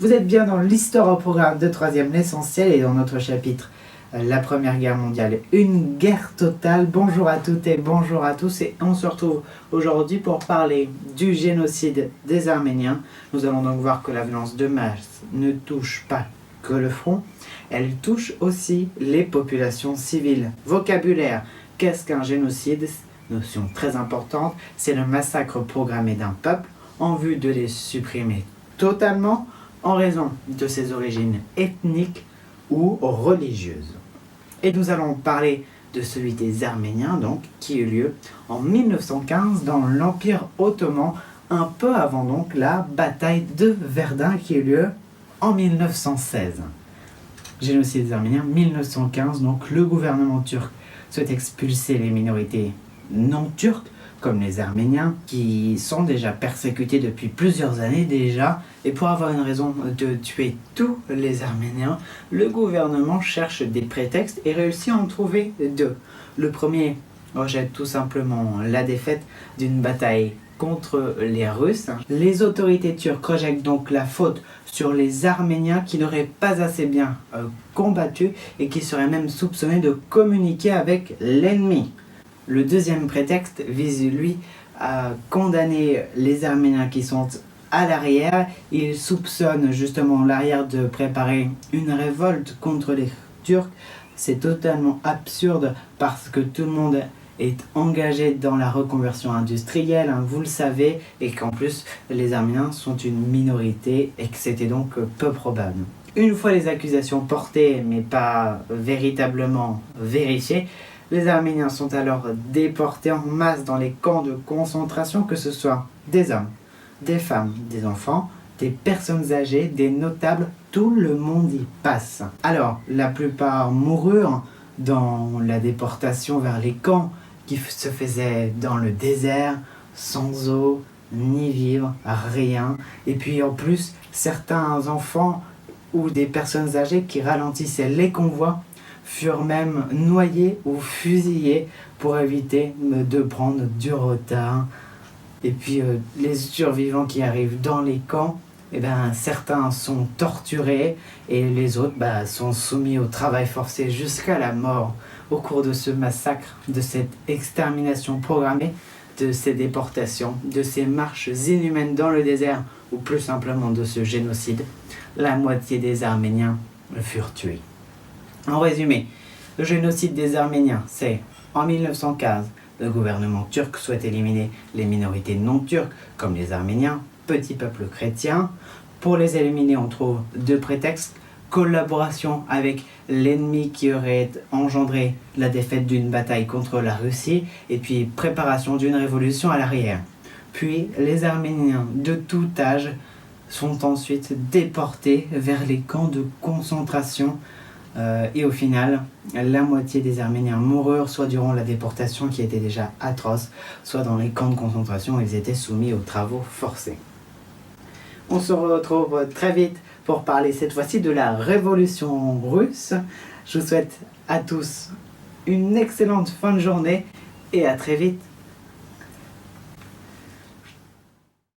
Vous êtes bien dans l'histoire au programme de 3e l'essentiel et dans notre chapitre la Première Guerre mondiale, une guerre totale. Bonjour à toutes et bonjour à tous et on se retrouve aujourd'hui pour parler du génocide des Arméniens. Nous allons donc voir que la violence de masse ne touche pas que le front, elle touche aussi les populations civiles. Vocabulaire, qu'est-ce qu'un génocide? Notion très importante, c'est le massacre programmé d'un peuple en vue de les supprimer totalement en raison de ses origines ethniques ou religieuses. Et nous allons parler de celui des Arméniens, donc, qui eut lieu en 1915 dans l'Empire ottoman, un peu avant donc la bataille de Verdun qui eut lieu en 1916. Génocide des Arméniens, 1915, donc le gouvernement turc souhaite expulser les minorités non turques, comme les Arméniens, qui sont déjà persécutés depuis plusieurs années déjà, et pour avoir une raison de tuer tous les Arméniens, le gouvernement cherche des prétextes et réussit à en trouver deux. Le premier rejette tout simplement la défaite d'une bataille contre les Russes. Les autorités turques rejettent donc la faute sur les Arméniens qui n'auraient pas assez bien combattu et qui seraient même soupçonnés de communiquer avec l'ennemi. Le deuxième prétexte vise, lui, à condamner les Arméniens qui sont à l'arrière. Il soupçonne justement l'arrière de préparer une révolte contre les Turcs. C'est totalement absurde parce que tout le monde est engagé dans la reconversion industrielle, hein, vous le savez, et qu'en plus les Arméniens sont une minorité et que c'était donc peu probable. Une fois les accusations portées mais pas véritablement vérifiées, les Arméniens sont alors déportés en masse dans les camps de concentration, que ce soit des hommes, des femmes, des enfants, des personnes âgées, des notables, tout le monde y passe. Alors, la plupart moururent dans la déportation vers les camps qui se faisaient dans le désert, sans eau, ni vivre, rien. Et puis en plus, certains enfants ou des personnes âgées qui ralentissaient les convois furent même noyés ou fusillés pour éviter de prendre du retard. Et puis les survivants qui arrivent dans les camps, certains sont torturés et les autres sont soumis au travail forcé jusqu'à la mort au cours de ce massacre, de cette extermination programmée, de ces déportations, de ces marches inhumaines dans le désert ou plus simplement de ce génocide. La moitié des Arméniens furent tués. En résumé, le génocide des Arméniens, c'est en 1915, le gouvernement turc souhaite éliminer les minorités non turques, comme les Arméniens, petits peuples chrétiens. Pour les éliminer, on trouve deux prétextes: collaboration avec l'ennemi qui aurait engendré la défaite d'une bataille contre la Russie, et puis préparation d'une révolution à l'arrière. Puis les Arméniens de tout âge sont ensuite déportés vers les camps de concentration. Et au final, la moitié des Arméniens moururent soit durant la déportation qui était déjà atroce, soit dans les camps de concentration où ils étaient soumis aux travaux forcés. On se retrouve très vite pour parler cette fois-ci de la révolution russe. Je vous souhaite à tous une excellente fin de journée et à très vite.